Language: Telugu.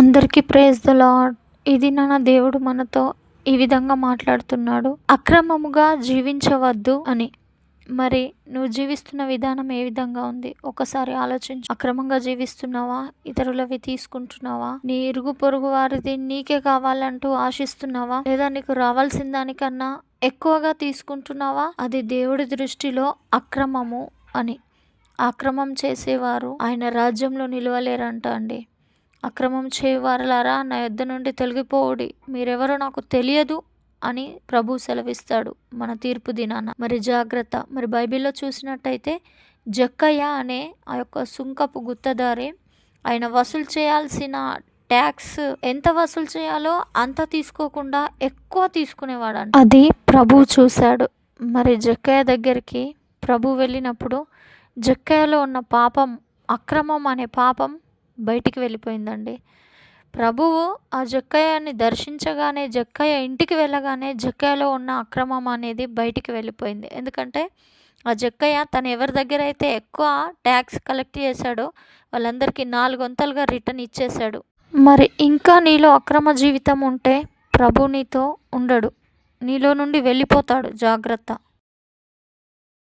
అందరికీ ప్రైజ్ ద లార్డ్. ఇది నా దేవుడు మనతో ఈ విధంగా మాట్లాడుతున్నాడు, అక్రమముగా జీవించవద్దు అని. మరి నువ్వు జీవిస్తున్న విధానం ఏ విధంగా ఉంది ఒకసారి ఆలోచించు. అక్రమంగా జీవిస్తున్నావా? ఇతరులవి తీసుకుంటున్నావా? నీ ఇరుగు పొరుగు వారిది నీకే కావాలంటూ ఆశిస్తున్నావా? లేదా నీకు రావాల్సిన దానికన్నా ఎక్కువగా తీసుకుంటున్నావా? అది దేవుడి దృష్టిలో అక్రమము అని. అక్రమం చేసేవారు ఆయన రాజ్యంలో నిలవలేరంట అండి. అక్రమం చేయవారులారా, నా యొద్ద నుండి తొలగిపోవుడి, మీరెవరో నాకు తెలియదు అని ప్రభు సెలవిస్తాడు మన తీర్పు దినాన. మరి జాగ్రత్త. మరి బైబిల్లో చూసినట్టయితే జక్కయ్య అనే ఆ యొక్క సుంకపు గుత్తదారి ఆయన వసూలు చేయాల్సిన ట్యాక్స్ ఎంత వసూలు చేయాలో అంత తీసుకోకుండా ఎక్కువ తీసుకునేవాడు. అది ప్రభు చూశాడు. మరి జక్కయ్య దగ్గరికి ప్రభు వెళ్ళినప్పుడు జక్కయ్యలో ఉన్న పాపం, అక్రమం అనే పాపం బయటికి వెళ్ళిపోయిందండి. ప్రభువు ఆ జక్కయ్యని దర్శించగానే, జక్కయ్య ఇంటికి వెళ్ళగానే జక్కయ్యలో ఉన్న అక్రమం అనేది బయటికి వెళ్ళిపోయింది. ఎందుకంటే ఆ జక్కయ్య తను ఎవరి దగ్గర అయితే ఎక్కువ ట్యాక్స్ కలెక్ట్ చేశాడో వాళ్ళందరికీ 4 వంతులుగా రిటర్న్ ఇచ్చేశాడు. మరి ఇంకా నీలో అక్రమ జీవితం ఉంటే ప్రభు నీతో ఉండడు, నీలో నుండి వెళ్ళిపోతాడు. జాగ్రత్త.